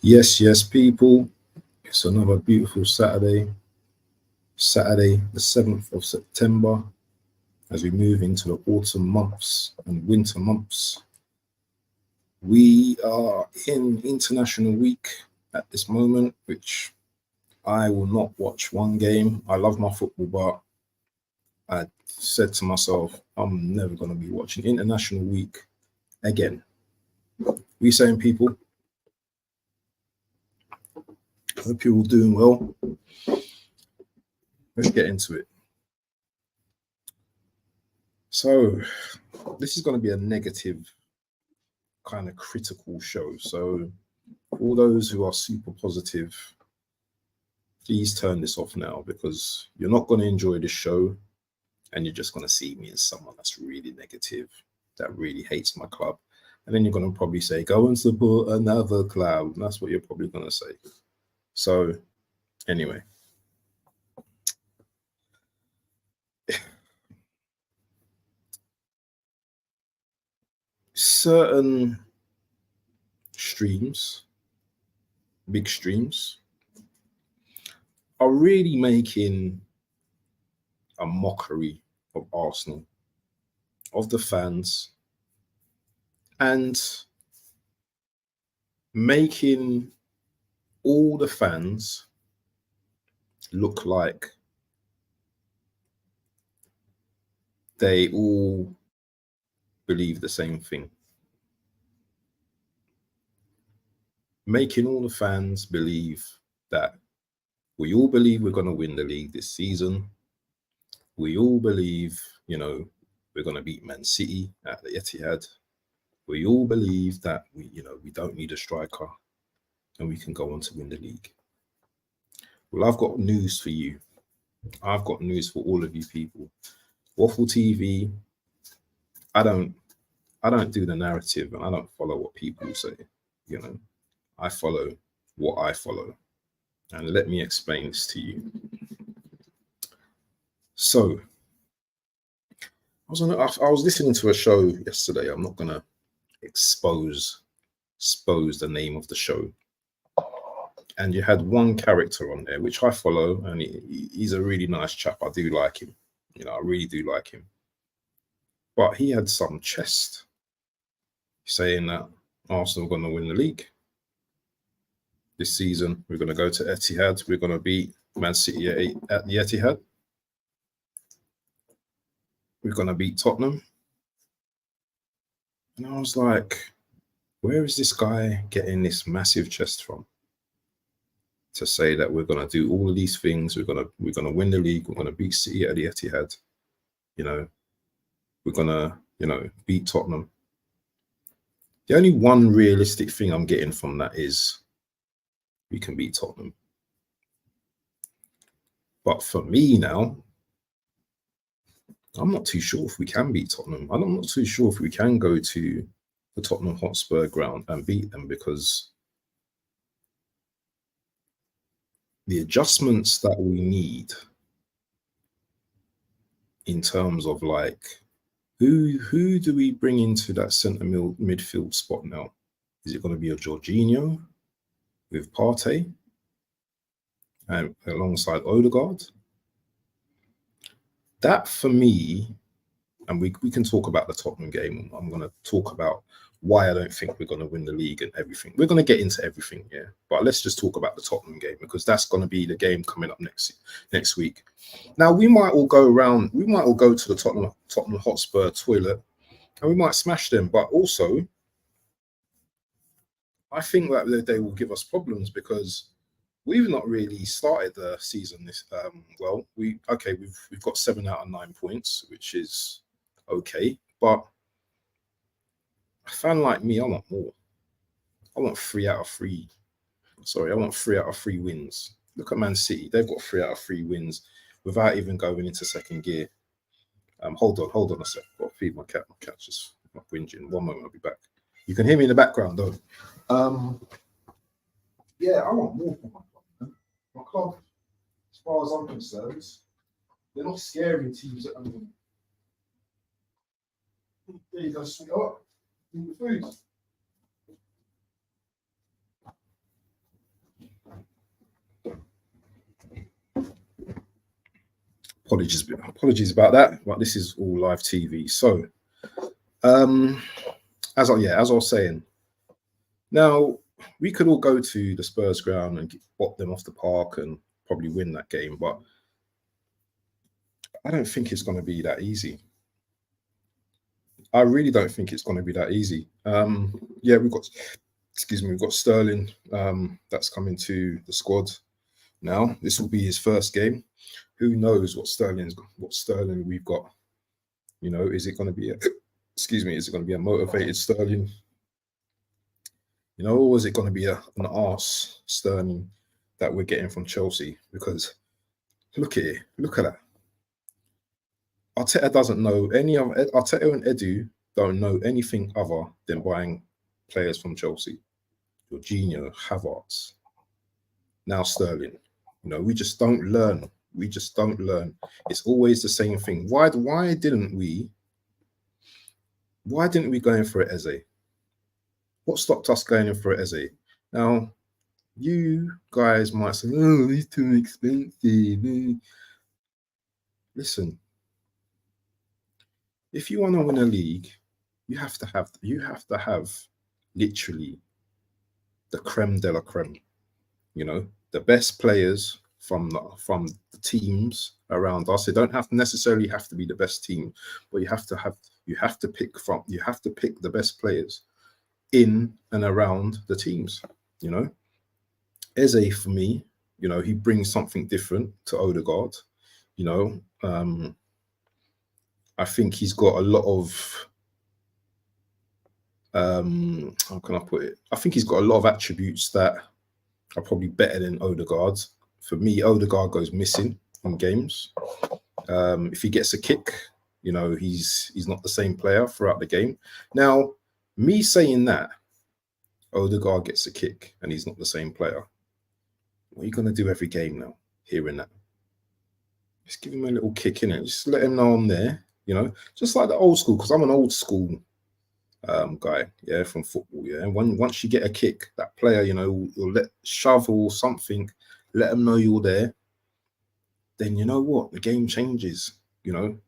Yes, people. It's another beautiful Saturday, the 7th of September, as we move into the autumn months and winter months. We are in International Week at this moment, which I will not watch one game. I love my football, but I said to myself, I'm never going to be watching International Week again. We saying, people? Hope you're all doing well. Let's get into it. So, this is going to be a negative, kind of critical show. So, all those who are super positive, please turn this off now because you're not going to enjoy this show and you're just going to see me as someone that's really negative, that really hates my club. And then you're going to probably say, go and support another club. And that's what you're probably going to say. So, anyway. Certain streams, big streams, are really making a mockery of Arsenal, of the fans, and making all the fans look like they all believe the same thing. Making all the fans believe that we all believe we're going to win the league this season. We all believe, we're going to beat Man City at the Etihad. We all believe that we don't need a striker and we can go on to win the league. Well, I've got news for you. I've got news for all of you people. Waffle TV, I don't do the narrative and I don't follow what people say. I follow what I follow. And let me explain this to you. So, I was listening to a show yesterday. I'm not gonna expose the name of the show. And you had one character on there, which I follow, and he's a really nice chap. I do like him. I really do like him. But he had some chest saying that Arsenal are going to win the league this season. We're going to go to Etihad. We're going to beat Man City at the Etihad. We're going to beat Tottenham. And I was like, where is this guy getting this massive chest from? To say that we're going to do all of these things, we're going to win the league, we're going to beat City at the Etihad, we're going to, beat Tottenham. The only one realistic thing I'm getting from that is we can beat Tottenham. But for me now, I'm not too sure if we can beat Tottenham. I'm not too sure if we can go to the Tottenham Hotspur ground and beat them, because the adjustments that we need in terms of like who do we bring into that centre midfield spot now? Is it going to be a Jorginho with Partey and alongside Odegaard? That for me, and we can talk about the Tottenham game. I'm going to talk about why I don't think we're going to win the league and everything. We're going to get into everything, yeah. But let's just talk about the Tottenham game, because that's going to be the game coming up next week. Now, we might all go to the Tottenham Hotspur toilet and we might smash them. But also, I think that they will give us problems because we've not really started the season this well. We've got 7 out of 9 points, which is okay, but a fan like me, I want more. I want 3 out of 3. Sorry, I want 3 out of 3 wins. Look at Man City; they've got 3 out of 3 wins without even going into second gear. Hold on a sec. I've got to feed my cat. My cat's just whinging. One moment, I'll be back. You can hear me in the background, though. Yeah, I want more from my club. My club, as far as I'm concerned, they're not scary teams at the moment. There you go, sweetheart. Eat the food. apologies about that, but this is all live TV. So, as I was saying, now we could all go to the Spurs ground and bop them off the park and probably win that game, but I don't think it's going to be that easy. I really don't think it's going to be that easy. Yeah, we've got Sterling that's coming to the squad now. This will be his first game. Who knows what Sterling we've got? You know, is it going to be is it going to be a motivated Sterling? You know, or is it going to be an arse Sterling that we're getting from Chelsea? Because look at it, look at that. Arteta doesn't know any of Arteta and Edu don't know anything other than buying players from Chelsea. Jorginho, Havertz, now Sterling. You know, we just don't learn. We just don't learn. It's always the same thing. Why didn't we go in for Eze? What stopped us going in for Eze? Now, you guys might say, "Oh, he's too expensive." Listen, if you want to win a league, you have to have literally the creme de la creme. You know, the best players from the teams around us. It don't necessarily have to be the best team, but you have to pick the best players in and around the teams. You know, Eze, for me, you know, he brings something different to Odegaard. You know, I think he's got a lot of how can I put it? I think he's got a lot of attributes that are probably better than Odegaard's. For me, Odegaard goes missing in games. If he gets a kick, you know, he's not the same player throughout the game. Now, me saying that Odegaard gets a kick and he's not the same player, what are you going to do every game now, hearing that? Just give him a little kick in it. Just let him know I'm there, you know, just like the old school, because I'm an old school guy, yeah, from football, yeah. And once you get a kick, that player, you know, you'll let shove or something, let them know you're there. Then you know what, the game changes. You know,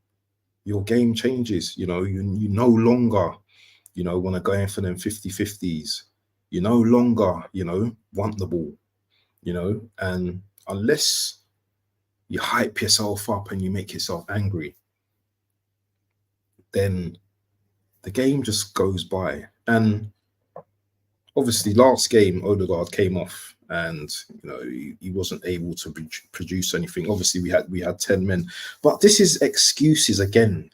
your game changes. You know, you no longer, you know, want to go in for them 50-50s. You no longer, you know, want the ball. You know, and unless you hype yourself up and you make yourself angry, then the game just goes by. And obviously, last game, Odegaard came off, and you know he wasn't able to produce anything. Obviously, we had 10 men, but this is excuses again.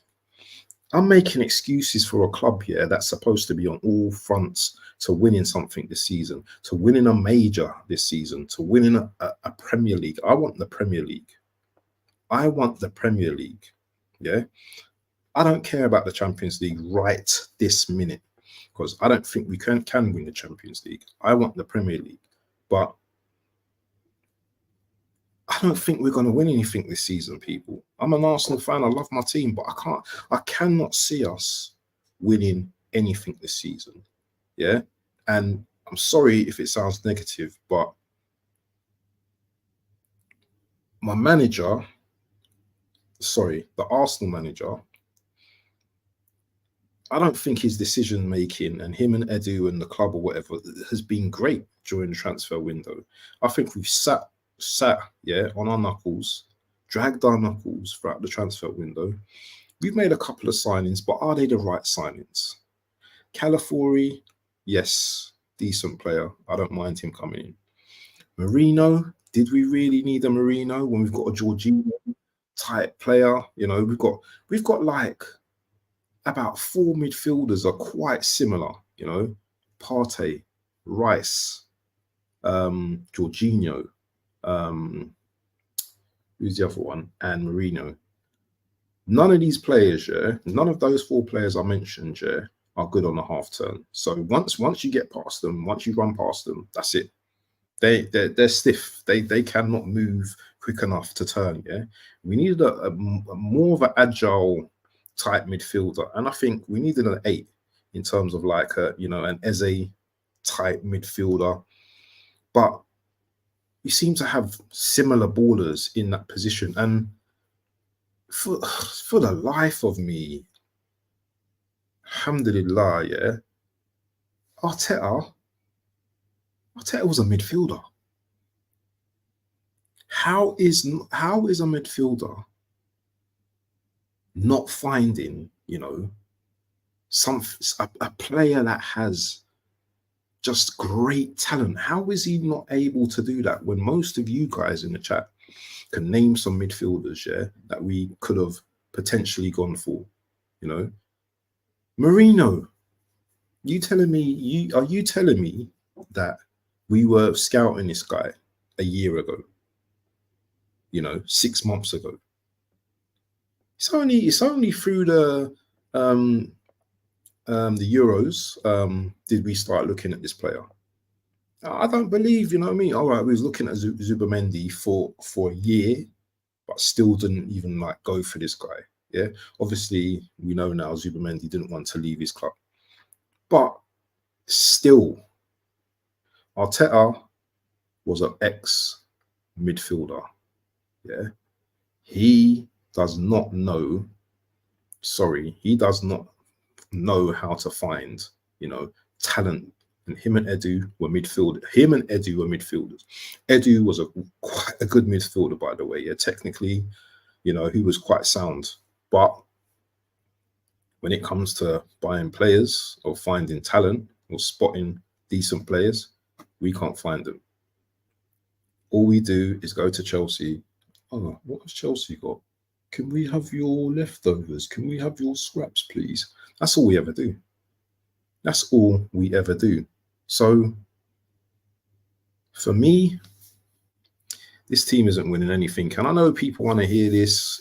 I'm making excuses for a club here that's supposed to be on all fronts to winning something this season, to winning a major this season, to winning a Premier League. I want the Premier League. I want the Premier League. Yeah. I don't care about the Champions League right this minute, because I don't think we can win the Champions League. I want the Premier League, but I don't think we're going to win anything this season, people. I'm an Arsenal fan. I love my team, but I cannot see us winning anything this season. Yeah. And I'm sorry if it sounds negative, but the Arsenal manager, I don't think his decision making and him and Edu and the club or whatever has been great during the transfer window. I think we've sat on our knuckles, dragged our knuckles throughout the transfer window. We've made a couple of signings, but are they the right signings? Calafiori, yes, decent player. I don't mind him coming in. Marino, did we really need a Marino when we've got a Jorginho type player? You know, we've got like about 4 midfielders are quite similar, you know, Partey, Rice, Jorginho, who's the other one, and Marino. None of these players, none of those 4 players I mentioned, are good on a half turn. So once you get past them, once you run past them, that's it. They're stiff. They cannot move quick enough to turn. Yeah, we needed a more of an agile type midfielder, and I think we needed an 8 in terms of like an Eze type midfielder. But we seem to have similar ballers in that position, and for the life of me, alhamdulillah, yeah, Arteta was a midfielder. How is a midfielder not finding, a player that has just great talent? How is he not able to do that when most of you guys in the chat can name some midfielders, yeah, that we could have potentially gone for? Marino, are you telling me that we were scouting this guy a year ago, 6 months ago? It's only through the Euros did we start looking at this player. I don't believe, you know what I mean? All right, we was looking at Zubamendi for a year, but still didn't even go for this guy. Yeah, obviously we know now Zubamendi didn't want to leave his club, but still, Arteta was an ex-midfielder. Yeah, he does not know. Sorry, he does not know how to find, talent. And him and Edu were midfielders. Edu was quite a good midfielder, by the way. Yeah, technically, he was quite sound. But when it comes to buying players or finding talent or spotting decent players, we can't find them. All we do is go to Chelsea. Oh, what has Chelsea got? Can we have your leftovers? Can we have your scraps, please? That's all we ever do. That's all we ever do. So, for me, this team isn't winning anything. And I know people want to hear this.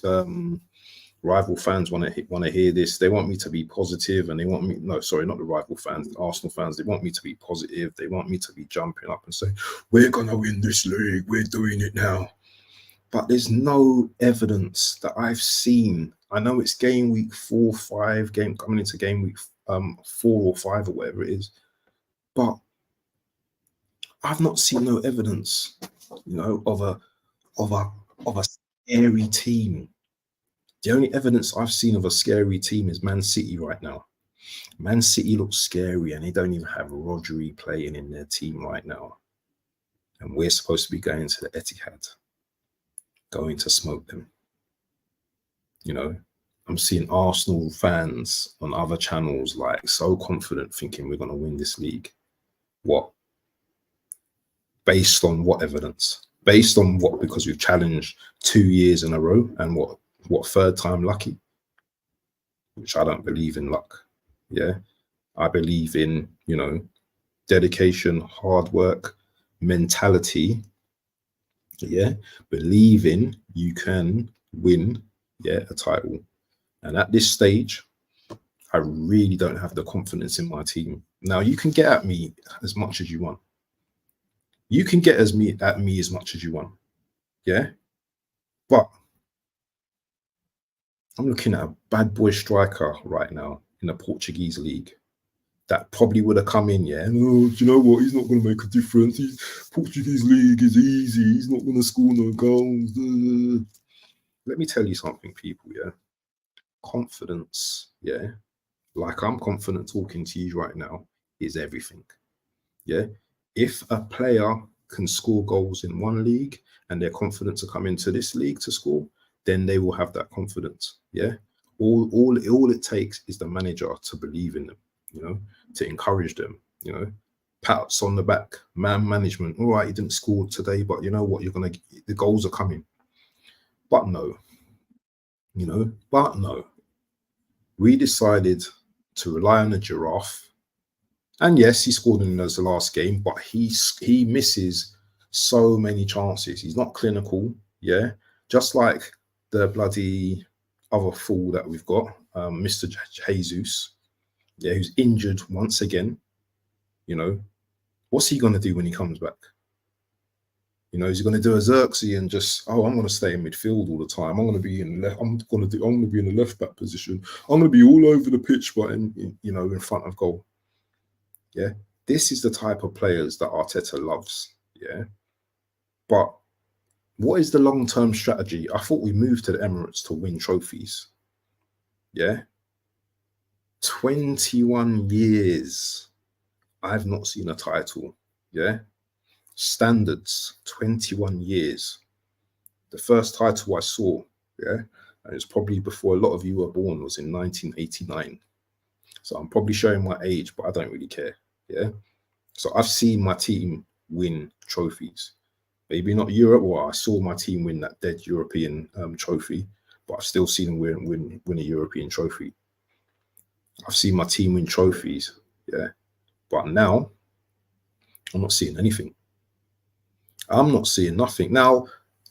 Rival fans want to hear this. They want me to be positive, and they want me. No, sorry, not the rival fans. The Arsenal fans. They want me to be positive. They want me to be jumping up and say, "We're gonna win this league. We're doing it now." But there's no evidence that I've seen. I know it's game week 4, 5, coming into game week 4 or 5 or whatever it is, but I've not seen no evidence, of a scary team. The only evidence I've seen of a scary team is Man City right now. Man City looks scary, and they don't even have Rodri playing in their team right now. And we're supposed to be going to the Etihad, going to smoke them. I'm seeing Arsenal fans on other channels so confident, thinking we're going to win this league. What? Based on what evidence? Based on what? Because we've challenged 2 years in a row, and what third time lucky? Which I don't believe in luck. Yeah, I believe in dedication, hard work, mentality. Yeah, believing you can win a title. And at this stage, I really don't have the confidence in my team. Now, you can get at me as much as you want. You can get at me as much as you want. Yeah, but I'm looking at a bad boy striker right now in the Portuguese league that probably would have come in, yeah. No, do you know what? He's not going to make a difference. Portuguese league is easy. He's not going to score no goals. Let me tell you something, people, yeah. Confidence, yeah, like I'm confident talking to you right now, is everything. Yeah. If a player can score goals in one league and they're confident to come into this league to score, then they will have that confidence. Yeah. All it takes is the manager to believe in them, to encourage them, pats on the back, man management. All right, you didn't score today, but you know what? The goals are coming. But no, we decided to rely on the giraffe. And yes, he scored in the last game, but he misses so many chances. He's not clinical, yeah. Just like the bloody other fool that we've got, Mr. Jesus, yeah, who's injured once again. What's he going to do when he comes back? Is he going to do a Xerxes and just, I'm going to stay in midfield all the time. I'm going to be in the left back position. I'm going to be all over the pitch, but in front of goal. Yeah, this is the type of players that Arteta loves. Yeah, but What is the long-term strategy? I thought we moved to the Emirates to win trophies. Yeah. 21 years. I've not seen a title. Yeah. Standards, 21 years. The first title I saw, yeah, and it's probably before a lot of you were born, was in 1989. So I'm probably showing my age, but I don't really care. Yeah. So I've seen my team win trophies. Maybe not Europe. Well, I saw my team win that dead European trophy, but I've still seen them win a European trophy. I've seen my team win trophies. Yeah. But now I'm not seeing anything. I'm not seeing nothing. Now,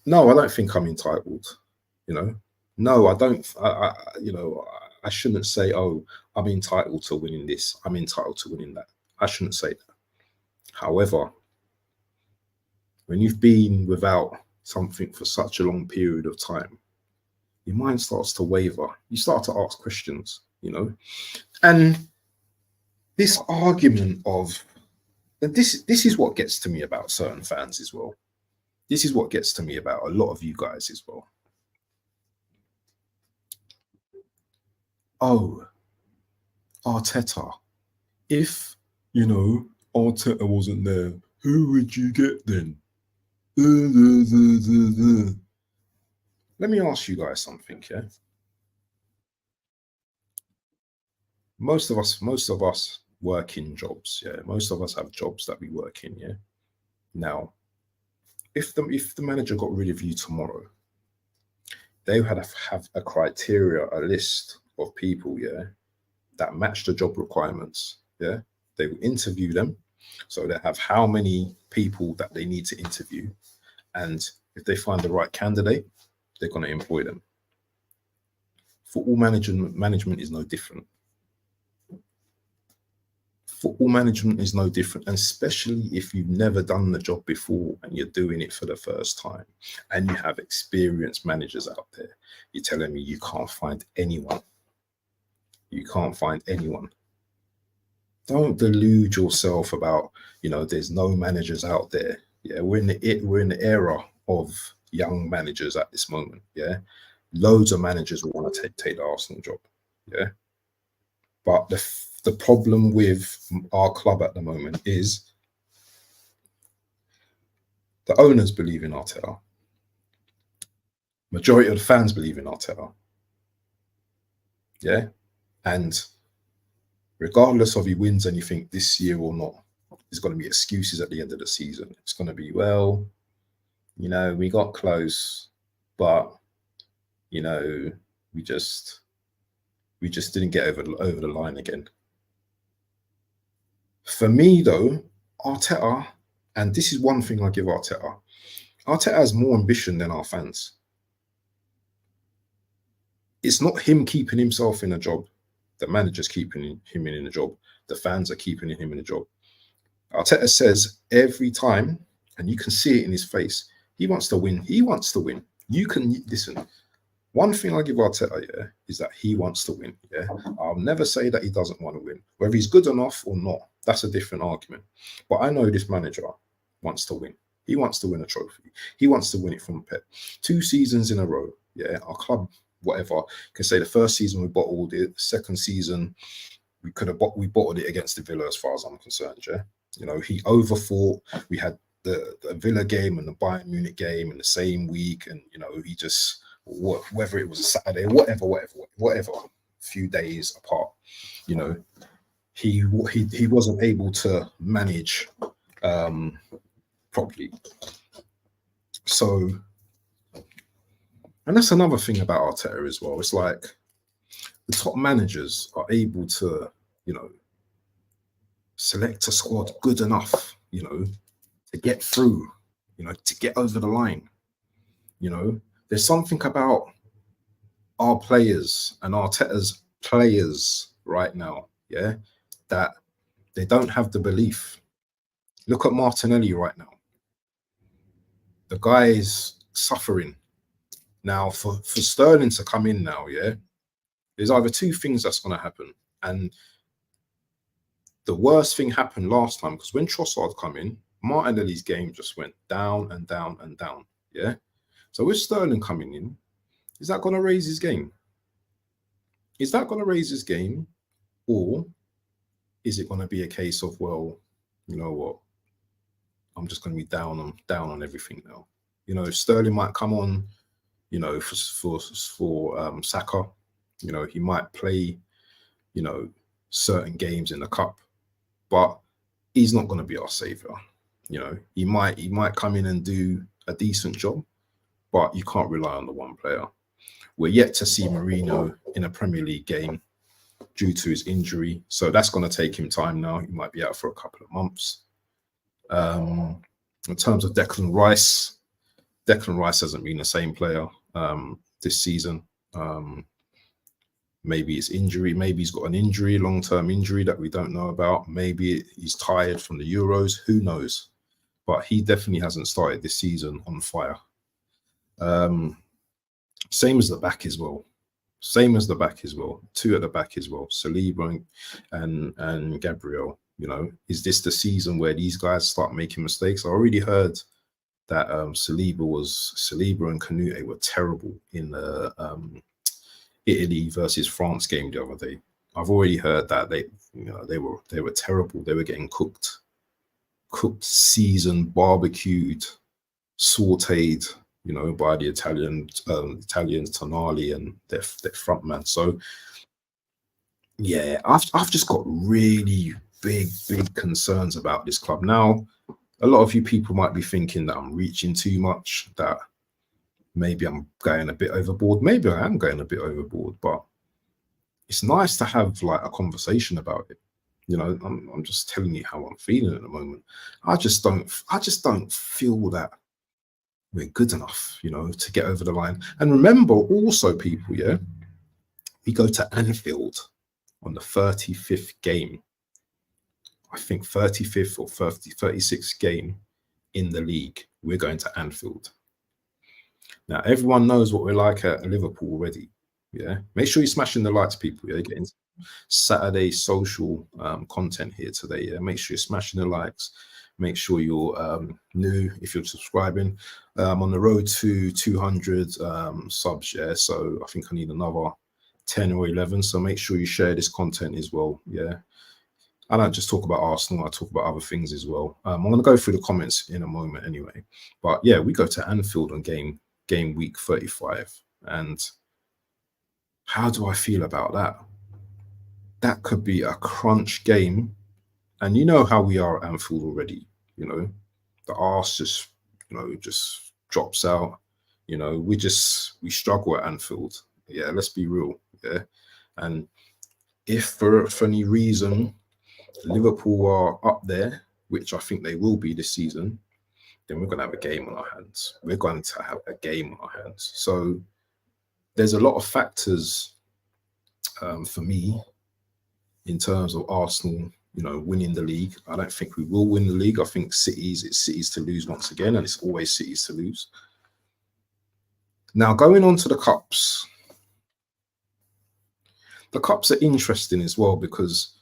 no, I don't think I'm entitled. You know, no, I don't. I shouldn't say, oh, I'm entitled to winning this. I'm entitled to winning that. I shouldn't say that. However, when you've been without something for such a long period of time, your mind starts to waver. You start to ask questions, and this argument of this is what gets to me about certain fans as well. This is what gets to me about a lot of you guys as well. Oh, Arteta. If, Arteta wasn't there, who would you get then? Let me ask you guys something, yeah? Most of us work in jobs, yeah. Most of us have jobs that we work in, yeah. Now, if the manager got rid of you tomorrow, they would have a criteria, a list of people, yeah, that match the job requirements. Yeah. They will interview them. So they have how many people that they need to interview. And if they find the right candidate, they're going to employ them. Football management is no different. Football management is no different, and especially if you've never done the job before and you're doing it for the first time and you have experienced managers out there. You're telling me you can't find anyone. You can't find anyone. Don't delude yourself about, there's no managers out there. Yeah, we're in the era of young managers at this moment. Yeah, loads of managers will want to take the Arsenal job. Yeah, but the problem with our club at the moment is the owners believe in Arteta. Majority of the fans believe in Arteta. Yeah, and regardless of he wins anything this year or not, there's going to be excuses at the end of the season. It's going to be, well, we got close, but we just didn't get over the line again. For me, though, Arteta, and this is one thing I give Arteta. Arteta has more ambition than our fans. It's not him keeping himself in a job. The manager's keeping him in a job. The fans are keeping him in a job. Arteta says every time, and you can see it in his face, he wants to win. He wants to win. You can listen. One thing I give Arteta, yeah, is that he wants to win. Yeah, I'll never say that he doesn't want to win. Whether he's good enough or not, that's a different argument. But I know this manager wants to win. He wants to win a trophy. He wants to win it from Pep. 2 seasons in a row. Yeah, our club, whatever, can say the first season we bottled it. Second season we bottled it against the Villa, as far as I'm concerned. Yeah, he overthought. We had the Villa game and the Bayern Munich game in the same week, and he just, whether it was a Saturday, whatever, a few days apart, he wasn't able to manage properly. So, and that's another thing about Arteta as well. It's like the top managers are able to, select a squad good enough, to get through, to get over the line. There's something about our players and Arteta's players right now, yeah, that they don't have the belief. Look at Martinelli right now. The guy is suffering. Now, for Sterling to come in now, yeah, there's either two things that's going to happen. And the worst thing happened last time, because when Trossard come in, Martinelli's game just went down and down and down, yeah? So with Sterling coming in, is that going to raise his game? Is that going to raise his game? Or is it going to be a case of, well, you know what? I'm just going to be down on everything now. You know, Sterling might come on, you know, for Saka. You know, he might play, you know, certain games in the cup, but he's not going to be our savior. You know, he might come in and do a decent job, but you can't rely on the one player. We're yet to see Mourinho in a Premier League game due to his injury, so that's going to take him time now. He might be out for a couple of months. In terms of Declan Rice hasn't been the same player this season. Maybe it's injury. Maybe he's got an injury, long-term injury that we don't know about. Maybe he's tired from the Euros. Who knows? But he definitely hasn't started this season on fire. Same as the back as well. Two at the back as well. Saliba and Gabriel. You know, is this the season where these guys start making mistakes? I already heard that Saliba and Canute were terrible in the Italy versus France game the other day. I've already heard that they were terrible. They were getting cooked, seasoned, barbecued, sauteed, you know, by the Italians, Tonali and their front man. So yeah, I've just got really big concerns about this club. Now, a lot of you people might be thinking that I'm reaching too much, that maybe I'm going a bit overboard. Maybe I am going a bit overboard, but it's nice to have like a conversation about it. You know, I'm just telling you how I'm feeling at the moment. I just don't feel that we're good enough, you know, to get over the line. And remember also, people, yeah, we go to Anfield on the 35th game. I think 35th or 36th game in the league. We're going to Anfield. Now, everyone knows what we're like at Liverpool already. Yeah. Make sure you're smashing the likes, people. Yeah. Getting Saturday social content here today. Yeah. Make sure you're smashing the likes. Make sure you're new if you're subscribing. I'm on the road to 200 subs. Yeah. So I think I need another 10 or 11. So make sure you share this content as well. Yeah. I don't just talk about Arsenal, I talk about other things as well. I'm going to go through the comments in a moment anyway. But yeah, we go to Anfield on game week 35. And how do I feel about that? That could be a crunch game. And you know how we are at Anfield already. You know, the arse just, you know, just drops out. You know, we struggle at Anfield. Yeah, let's be real. Yeah. And if for any reason Liverpool are up there, which I think they will be this season, then we're going to have a game on our hands. We're going to have a game on our hands. So there's a lot of factors for me in terms of Arsenal, you know, winning the league. I don't think we will win the league. I think it's City's to lose once again, and it's always City's to lose. Now, going on to the Cups. The Cups are interesting as well because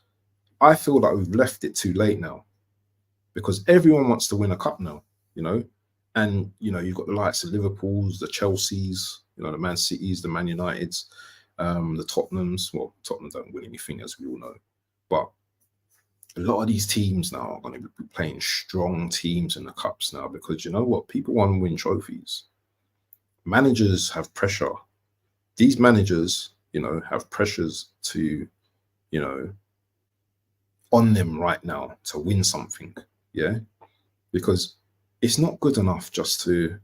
I feel like we've left it too late now, because everyone wants to win a cup now, you know, and, you know, you've got the likes of Liverpool's, the Chelsea's, you know, the Man City's, the Man United's, the Tottenham's. Well, Tottenham don't win anything, as we all know, but a lot of these teams now are going to be playing strong teams in the cups now, because you know what? People want to win trophies. Managers have pressure. These managers, you know, have pressures to, you know, on them right now to win something. Yeah. Because it's not good enough just to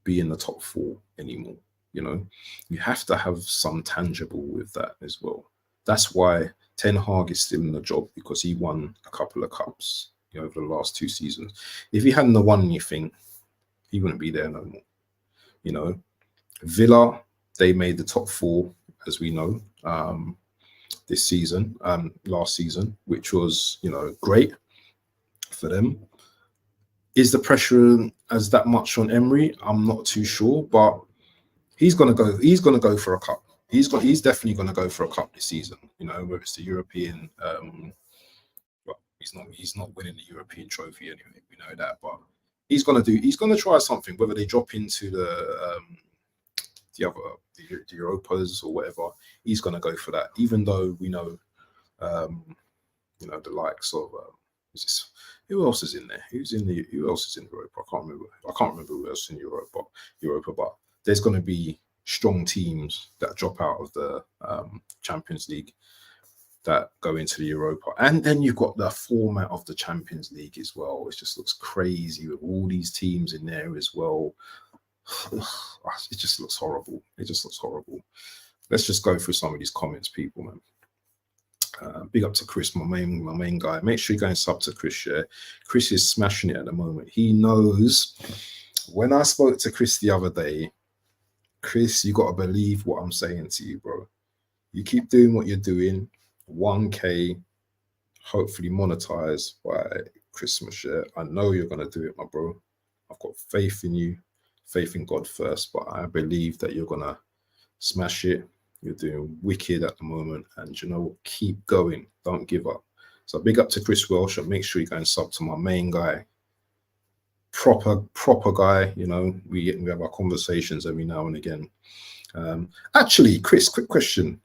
be in the top four anymore. You know, you have to have some tangible with that as well. That's why Ten Hag is still in the job, because he won a couple of cups, you know, over the last 2 seasons. If he hadn't won anything, he wouldn't be there no more. You know, Villa, they made the top 4, as we know, this season, last season, which was, you know, great for them. Is the pressure as that much on Emery? I'm not too sure, but he's gonna go for a cup. He's definitely gonna go for a cup this season. You know, whether it's the European, well, he's not winning the European trophy anyway. We know that, but He's gonna try something, whether they drop into the Europas or whatever. He's gonna go for that, even though we know, the likes of who else is in there? Who else is in Europa? I can't remember who else in Europa, but there's gonna be strong teams that drop out of the Champions League that go into the Europa. And then you've got the format of the Champions League as well. It just looks crazy with all these teams in there as well. It just looks horrible. Let's just go through some of these comments, people, man. Big up to Chris, my main guy. Make sure you go and sub to Chris. Yeah, Chris is smashing it at the moment. He knows. When I spoke to Chris the other day, Chris, you got to believe what I'm saying to you, bro. You keep doing what you're doing. 1K, hopefully monetized by Christmas. Yeah, I know you're gonna do it, my bro. I've got faith in you, faith in God first, but I believe that you're gonna smash it. You're doing wicked at the moment, and you know what? Keep going. Don't give up. So big up to Chris Welsh, and make sure you go and sub to my main guy. Proper guy. You know, we have our conversations every now and again. Actually, Chris, quick question.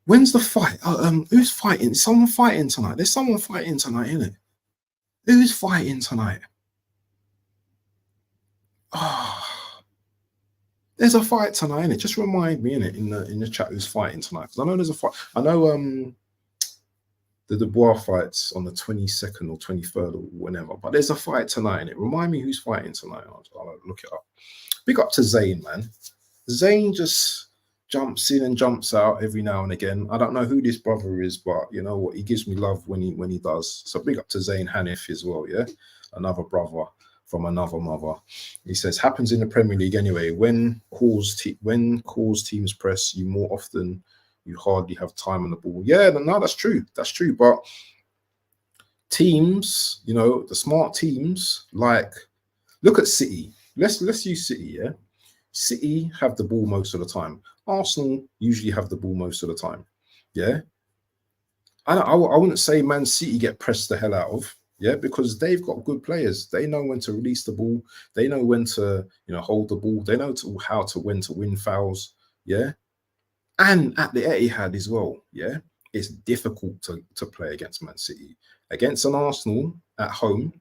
When's the fight? Who's fighting? Is someone fighting tonight? There's someone fighting tonight, isn't it? Who's fighting tonight? There's a fight tonight, innit? Just remind me, innit, in the chat who's fighting tonight. Because I know there's a fight. I know the Dubois fights on the 22nd or 23rd or whenever. But there's a fight tonight, innit? Remind me who's fighting tonight. I'll look it up. Big up to Zayn, man. Zayn just jumps in and jumps out every now and again. I don't know who this brother is, but you know what? He gives me love when he does. So big up to Zayn Hanif as well, yeah? Another brother from another mother. He says, happens in the Premier League anyway. When calls teams press you more often, you hardly have time on the ball. Yeah, no, that's true. That's true. But teams, you know, the smart teams, like, look at City. Let's use City, yeah? City have the ball most of the time. Arsenal usually have the ball most of the time. Yeah. I wouldn't say Man City get pressed the hell out of, yeah, because they've got good players. They know when to release the ball. They know when to, hold the ball. They know when to win fouls. Yeah. And at the Etihad as well, yeah, it's difficult to play against Man City. Against an Arsenal at home,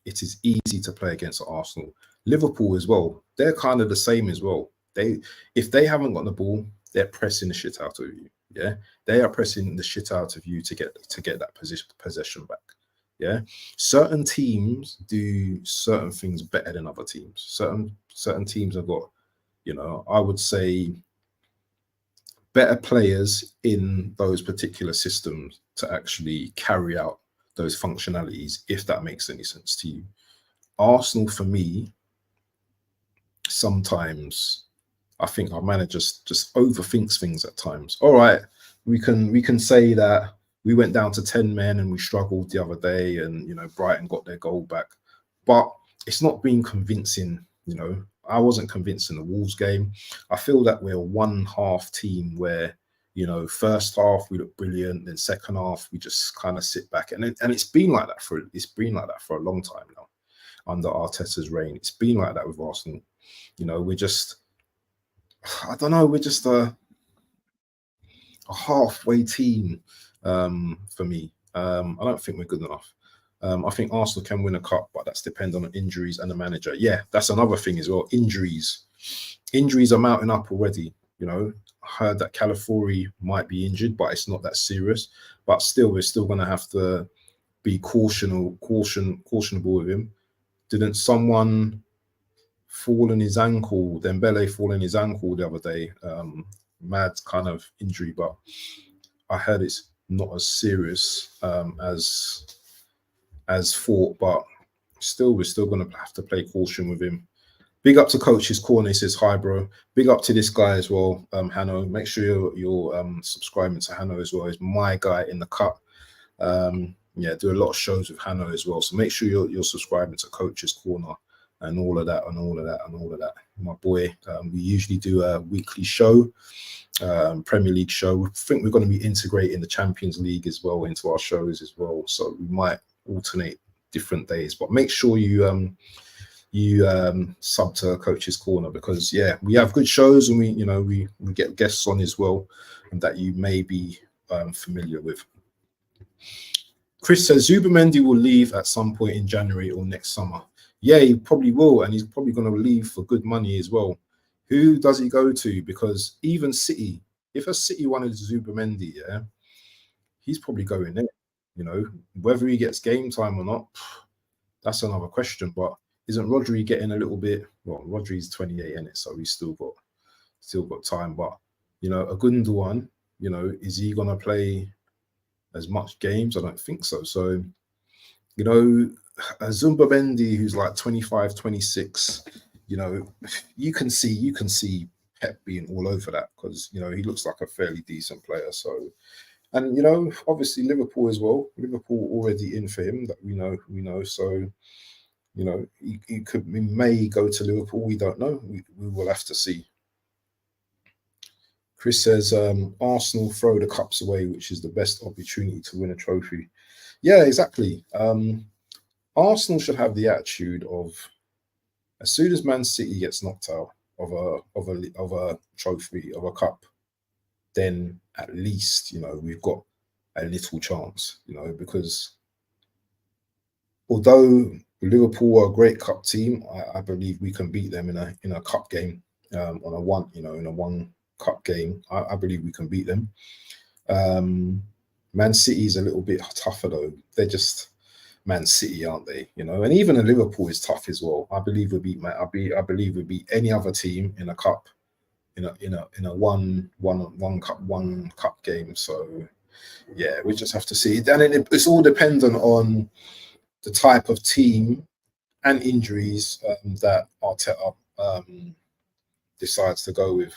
it is easy to play against Arsenal. Liverpool as well, they're kind of the same as well. If they haven't got the ball, they're pressing the shit out of you. Yeah, they are pressing the shit out of you to get that possession back. Yeah, certain teams do certain things better than other teams. Certain teams have got, I would say, better players in those particular systems to actually carry out those functionalities, if that makes any sense to you. Arsenal, for me, sometimes I think our manager just overthinks things at times. All right, we can say that we went down to 10 men and we struggled the other day, and Brighton got their goal back, but it's not been convincing. I wasn't convinced in the Wolves game. I feel that we're a one-half team where, first half we look brilliant, then second half we just kind of sit back, and it's been like that for a long time now under Arteta's reign. It's been like that with Arsenal. We're just, I don't know, we're just a halfway team for me. I don't think we're good enough. I think Arsenal can win a cup, but that's dependent on injuries and the manager. Yeah, that's another thing as well. Injuries are mounting up already. I heard that Calafiori might be injured, but it's not that serious. But still, we're still going to have to be cautionable with him. Didn't someone fall in his ankle? Dembele fall in his ankle the other day. Mad kind of injury, but I heard it's not as serious as thought, but still, we're still going to have to play caution with him. Big up to Coach's Corner. He says, hi, bro. Big up to this guy as well, Hanno. Make sure you're subscribing to Hanno as well. He's my guy in the cut. Yeah, do a lot of shows with Hanno as well. So make sure you're subscribing to Coach's Corner and all of that. My boy, we usually do a weekly show, Premier League show. I think we're going to be integrating the Champions League as well into our shows as well. So we might alternate different days. But make sure you sub to Coach's Corner, because yeah, we have good shows, and we get guests on as well, and that you may be familiar with. Chris says Zubimendi will leave at some point in January or next summer. Yeah, he probably will, and he's probably going to leave for good money as well. Who does he go to? Because even City, if a City wanted Zubimendi, yeah, he's probably going there. Whether he gets game time or not, that's another question. But isn't Rodri getting a little bit? Well, Rodri's 28 in it, so he's still got time. But a Gundogan, is he gonna play as much games? I don't think so. So, a Zubimendi who's like 25, 26, you can see Pep being all over that, because he looks like a fairly decent player. So, and obviously Liverpool as well. Liverpool already in for him, that we know. So, he may go to Liverpool. We don't know. We will have to see. Chris says Arsenal throw the cups away, which is the best opportunity to win a trophy. Yeah, exactly. Arsenal should have the attitude of, as soon as Man City gets knocked out of a trophy, of a cup, then at least we've got a little chance. Because although Liverpool are a great cup team, I believe we can beat them in a cup game, in a one cup game. I believe we can beat them. Man City is a little bit tougher though. They're just Man City, aren't they? And even Liverpool is tough as well. I believe we beat any other team in a cup, in a one cup game. So yeah, we just have to see. And it's all dependent on the type of team and injuries that Arteta decides to go with.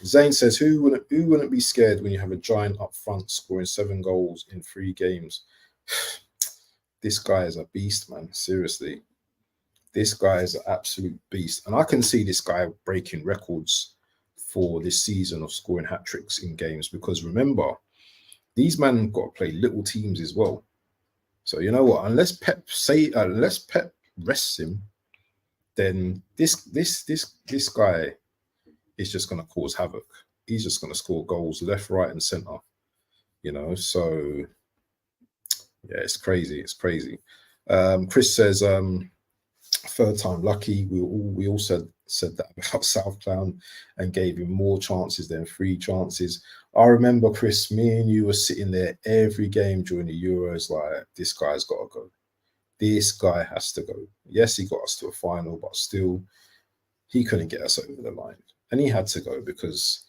Zane says, who wouldn't be scared when you have a giant up front scoring 7 goals in 3 games? This guy is a beast, man. Seriously. This guy is an absolute beast. And I can see this guy breaking records for this season of scoring hat-tricks in games, because remember, these men got to play little teams as well. So you know what? Unless Pep rests him, then this guy is just going to cause havoc. He's just going to score goals left, right, and center. So yeah, it's crazy. It's crazy. Chris says, third time lucky. We all said that about South Clown and gave him more chances than 3 chances. I remember, Chris, me and you were sitting there every game during the Euros like, this guy's got to go. This guy has to go. Yes, he got us to a final, but still, he couldn't get us over the line. And he had to go because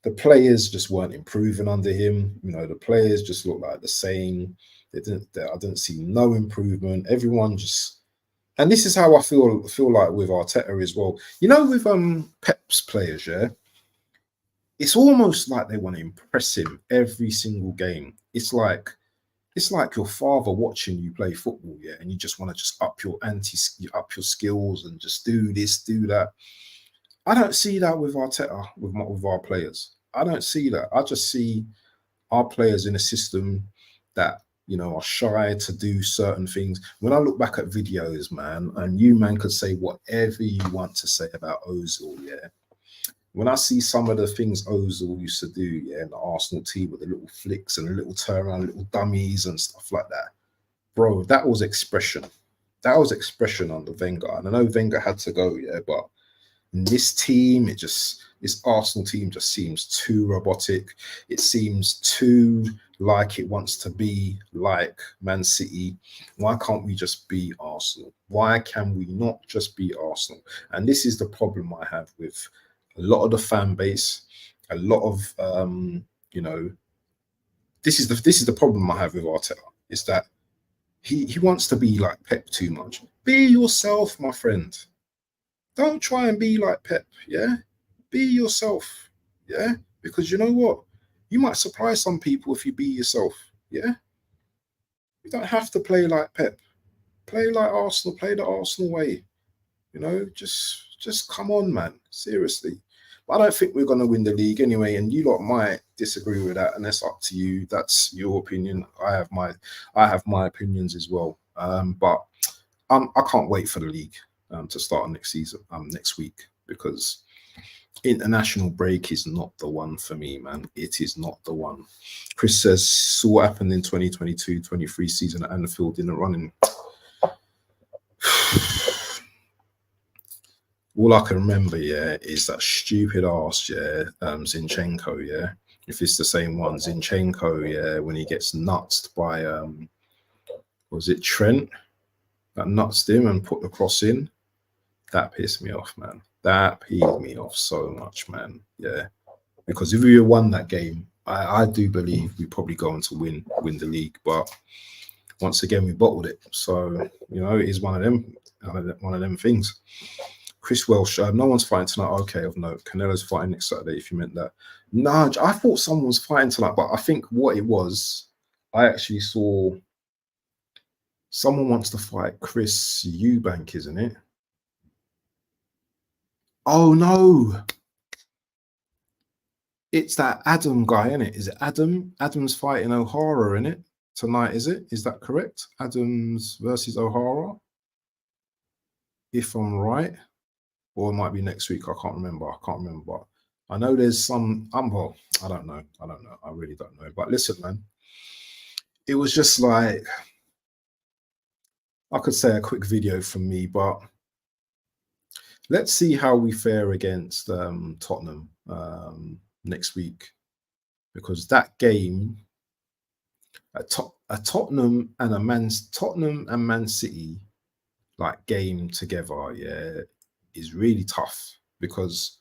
the players just weren't improving under him. The players just looked like the same. I didn't see no improvement. Everyone just... And this is how I feel like with Arteta as well. With Pep's players, yeah, it's almost like they want to impress him every single game. It's like your father watching you play football, yeah, and you just want to up your skills and just do this, do that. I don't see that with Arteta, with our players. I don't see that. I just see our players in a system that are shy to do certain things. When I look back at videos, man, and you, man, could say whatever you want to say about Ozil, yeah. When I see some of the things Ozil used to do, yeah, in the Arsenal team with the little flicks and the little turnaround, little dummies and stuff like that, bro, that was expression. That was expression under Wenger. And I know Wenger had to go, yeah, but this team, this Arsenal team just seems too robotic. It seems too like it wants to be like Man City. Why can't we just be Arsenal? Why can we not just be Arsenal? And this is the problem I have with a lot of the fan base, a lot of this is the problem I have with Arteta, is that he wants to be like Pep too much. Be yourself, my friend. Don't try and be like Pep, yeah? Be yourself, yeah? Because you know what? You might surprise some people if you be yourself, yeah? You don't have to play like Pep. Play like Arsenal, play the Arsenal way. Just come on, man. Seriously. But I don't think we're going to win the league anyway. And you lot might disagree with that, and that's up to you. That's your opinion. I have my opinions as well. But I can't wait for the league to start next season, next week, because international break is not the one for me, man. It is not the one. Chris says, saw what happened in 2022-23 season at Anfield in the running. All I can remember, yeah, is that stupid ass, yeah, Zinchenko, yeah. If it's the same one, Zinchenko, yeah, when he gets nutsed by, was it Trent that nutsed him and put the cross in? That pissed me off, man. That peed me off so much, man. Yeah, because if we had won that game, I do believe we probably going to win the league. But once again, we bottled it. So it is one of them things. Chris Welsh, no one's fighting tonight. Okay, of note, Canelo's fighting next Saturday. If you meant that, no, I thought someone was fighting tonight, but I think what it was, I actually saw someone wants to fight Chris Eubank, isn't it? Oh no, it's that Adam guy, isn't it? Is it Adam? Adam's fighting O'Hara, in it tonight, is it? Is that correct? Adams versus O'Hara, if I'm right, or it might be next week. I can't remember. I know there's some. Well, I don't know. I really don't know. But listen, man, it was just like, I could say a quick video from me, but let's see how we fare against Tottenham next week, because that game, a Tottenham and Man City like game together, yeah, is really tough, because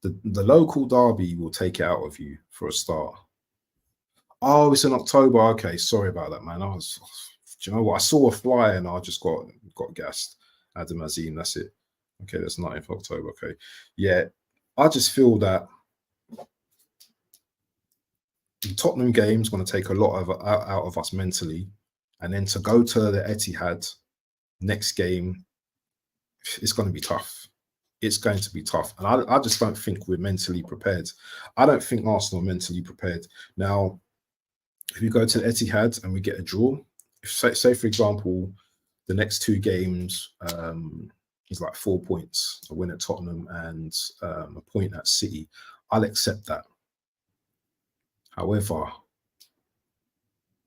the local derby will take it out of you for a start. Oh, it's in October. Okay, sorry about that, man. Do you know what? I saw a flyer and I just got gassed. Adam Azim, that's it. Okay, that's 9th October. Okay, yeah, I just feel that the Tottenham game is going to take a lot out of us mentally, and then to go to the Etihad next game, it's going to be tough. It's going to be tough, and I just don't think we're mentally prepared. I don't think Arsenal are mentally prepared. Now, if we go to the Etihad and we get a draw, say for example, the next 2 games is like 4 points, a win at Tottenham and a point at City, I'll accept that. However,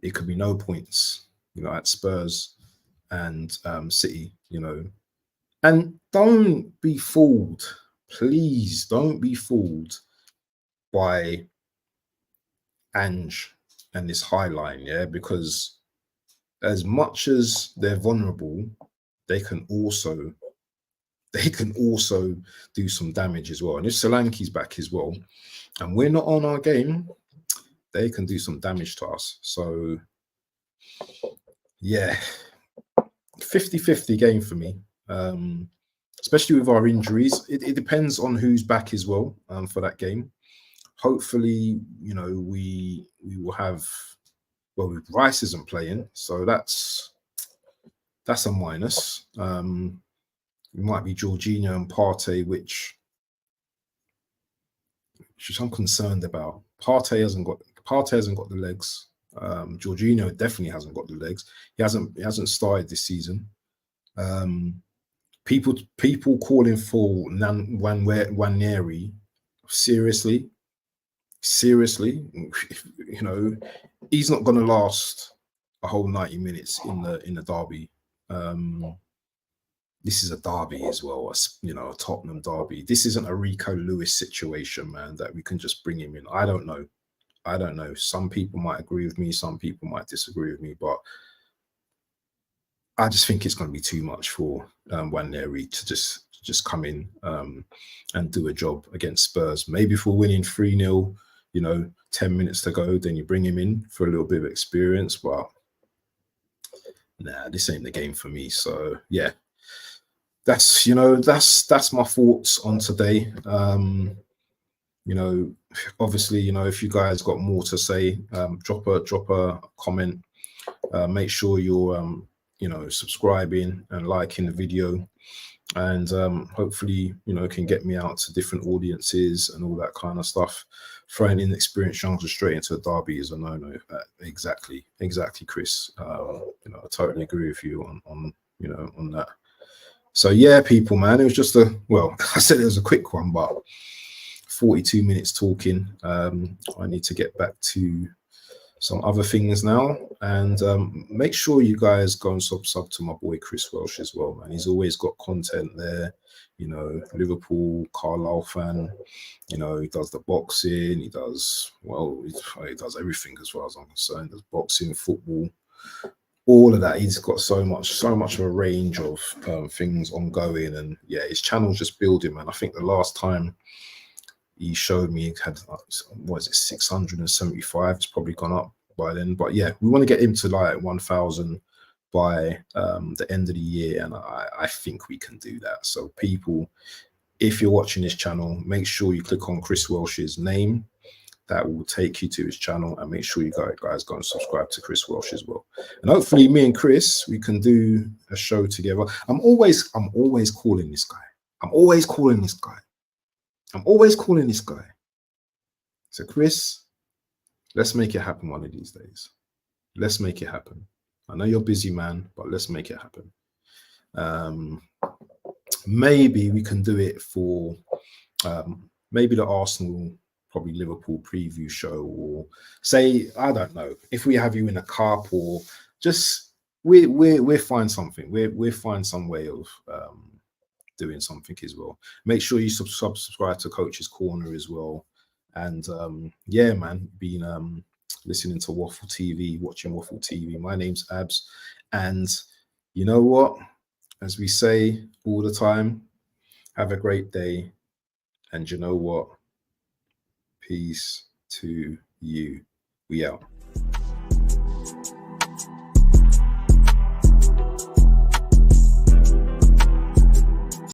it could be no points, at Spurs and City, And don't be fooled, please don't be fooled by Ange and this high line, yeah, because as much as they're vulnerable, they can also do some damage as well. And if Solanke's back as well, and we're not on our game, they can do some damage to us. So yeah, 50-50 game for me. Especially with our injuries, it depends on who's back as well for that game. Hopefully, we will have. Well, Rice isn't playing, so that's a minus. It might be Jorginho and Partey, which I'm concerned about. Partey hasn't got the legs. Jorginho definitely hasn't got the legs. He hasn't started this season. People calling for Nwaneri. Seriously, he's not going to last a whole 90 minutes in the derby. This is a derby as well, a Tottenham derby. This isn't a Rico Lewis situation, man, that we can just bring him in. I don't know. Some people might agree with me, some people might disagree with me, but I just think it's going to be too much for Nwaneri to just come in and do a job against Spurs. Maybe if we're winning 3-0, 10 minutes to go, then you bring him in for a little bit of experience. But nah, this ain't the game for me. So yeah, that's my thoughts on today. Obviously, if you guys got more to say, drop a comment. Make sure you're you know, subscribing and liking the video, and hopefully, you know, can get me out to different audiences and all that kind of stuff. Throwing inexperienced youngsters straight into a derby is a no-no. Exactly, Chris. You know, I totally agree with you on you know, on that. So yeah, people, man, it was just a, well, I said it was a quick one, but 42 minutes talking. I need to get back to some other things now, and make sure you guys go and sub to my boy Chris Welsh as well, man. He's always got content there, you know, Liverpool, Carlisle fan, you know, he does the boxing, he does, well, he does everything as far as I'm concerned. Does boxing, football, all of that. He's got so much of a range of things ongoing, and yeah, his channel's just building, man. I think the last time he showed me, he had, what is it, 675. It's probably gone up by then, but yeah, we want to get him to like 1,000 by the end of the year, and I think we can do that. So people, if you're watching this channel, make sure you click on Chris Welsh's name. That will take you to his channel, and make sure you guys go and subscribe to Chris Welsh as well. And hopefully me and Chris, we can do a show together. I'm always calling this guy. I'm always calling this guy. So Chris, let's make it happen one of these days. Let's make it happen. I know you're busy, man, but let's make it happen. Maybe we can do it for maybe the Arsenal, probably Liverpool preview show, or say, I don't know, if we have you in a cup, or just we'll find something. We'll find some way of doing something as well. Make sure you subscribe to Coach's Corner as well. And yeah, man, been listening to Waffle TV, watching Waffle TV. My name's Abs, and you know what? As we say all the time, have a great day. And you know what? Peace to you. We out.